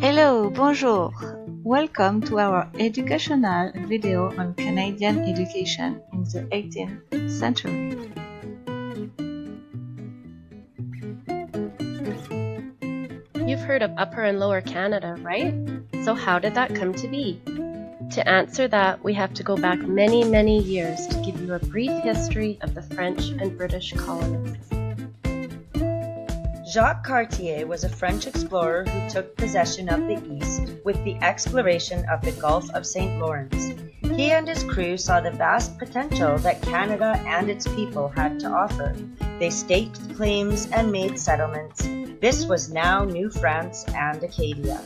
Hello, bonjour. Welcome to our educational video on Canadian education in the 18th century. You've heard of Upper and Lower Canada, right? So how did that come to be? To answer that, we have to go back many, many years to give you a brief history of the French and British colonists. Jacques Cartier was a French explorer who took possession of the East with the exploration of the Gulf of St. Lawrence. He and his crew saw the vast potential that Canada and its people had to offer. They staked claims and made settlements. This was now New France and Acadia.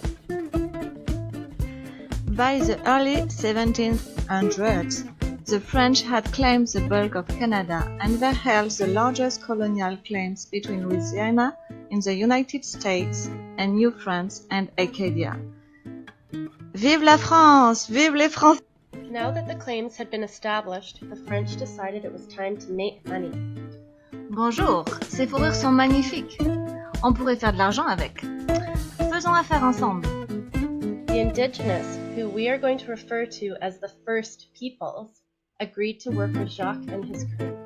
By the early 1700s, the French had claimed the bulk of Canada and they held the largest colonial claims between Louisiana in the United States and New France and Acadia. Vive la France! Vive les Français! Now that the claims had been established, the French decided it was time to make money. Bonjour, ces fourrures sont magnifiques. On pourrait faire de l'argent avec. Faisons affaire ensemble. The indigenous, who we are going to refer to as the First Peoples, agreed to work with Jacques and his crew.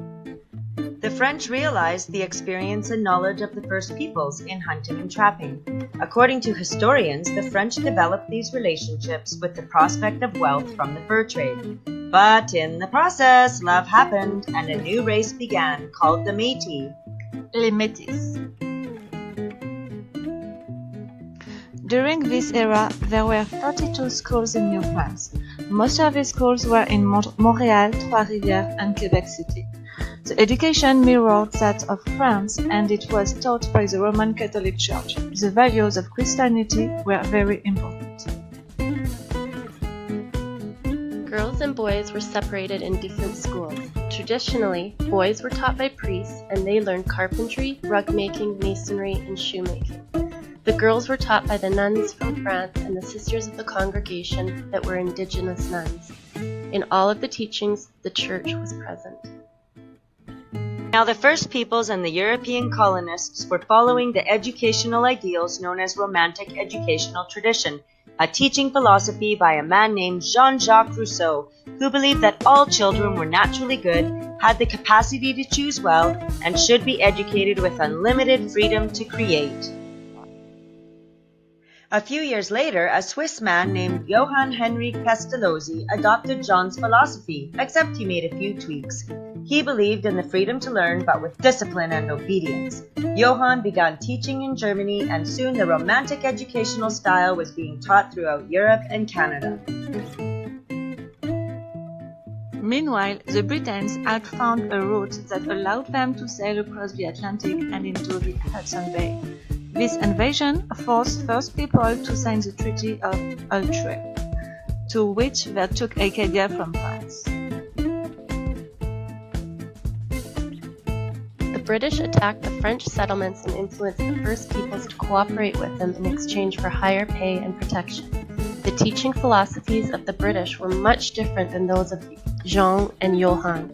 The French realized the experience and knowledge of the First Peoples in hunting and trapping. According to historians, the French developed these relationships with the prospect of wealth from the fur trade. But in the process, love happened and a new race began called the Métis. Les Métis. During this era, there were 32 schools in New France. Most of these schools were in Montreal, Trois-Rivières, and Quebec City. The education mirrored that of France, and it was taught by the Roman Catholic Church. The values of Christianity were very important. Girls and boys were separated in different schools. Traditionally, boys were taught by priests, and they learned carpentry, rug making, masonry, and shoemaking. The girls were taught by the nuns from France and the sisters of the congregation that were indigenous nuns. In all of the teachings, the church was present. Now the First Peoples and the European colonists were following the educational ideals known as Romantic educational tradition, a teaching philosophy by a man named Jean-Jacques Rousseau, who believed that all children were naturally good, had the capacity to choose well, and should be educated with unlimited freedom to create. A few years later, a Swiss man named Johann Henry Pestalozzi adopted Jean's philosophy, except he made a few tweaks. He believed in the freedom to learn, but with discipline and obedience. Johann began teaching in Germany, and soon the Romantic educational style was being taught throughout Europe and Canada. Meanwhile, the Britons had found a route that allowed them to sail across the Atlantic and into the Hudson Bay. This invasion forced First People to sign the Treaty of Utrecht, to which they took Acadia from France. The British attacked the French settlements and influenced the First Peoples to cooperate with them in exchange for higher pay and protection. The teaching philosophies of the British were much different than those of Jean and Johann.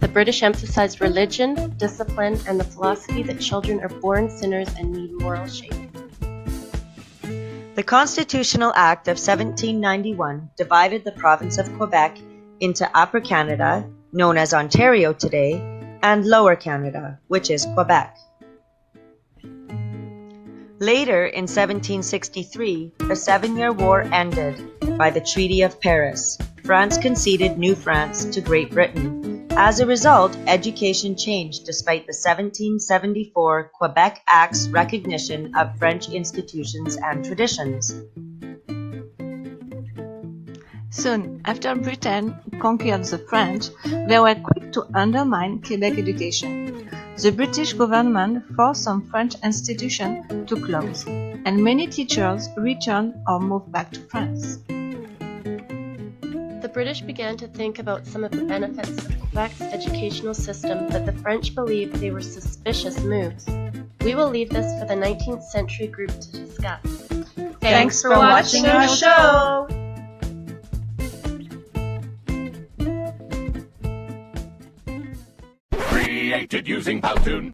The British emphasized religion, discipline, and the philosophy that children are born sinners and need moral shaping. The Constitutional Act of 1791 divided the province of Quebec into Upper Canada, known as Ontario today, and Lower Canada, which is Quebec. Later, in 1763, the Seven-Year War ended by the Treaty of Paris. France conceded New France to Great Britain. As a result, education changed despite the 1774 Quebec Act's recognition of French institutions and traditions. Soon after Britain conquered the French, they were quick to undermine Quebec education. The British government forced some French institutions to close, and many teachers returned or moved back to France. The British began to think about some of the benefits of Quebec's educational system that the French believed they were suspicious moves. We will leave this for the 19th century group to discuss. Thanks for watching our show! Created using Powtoon.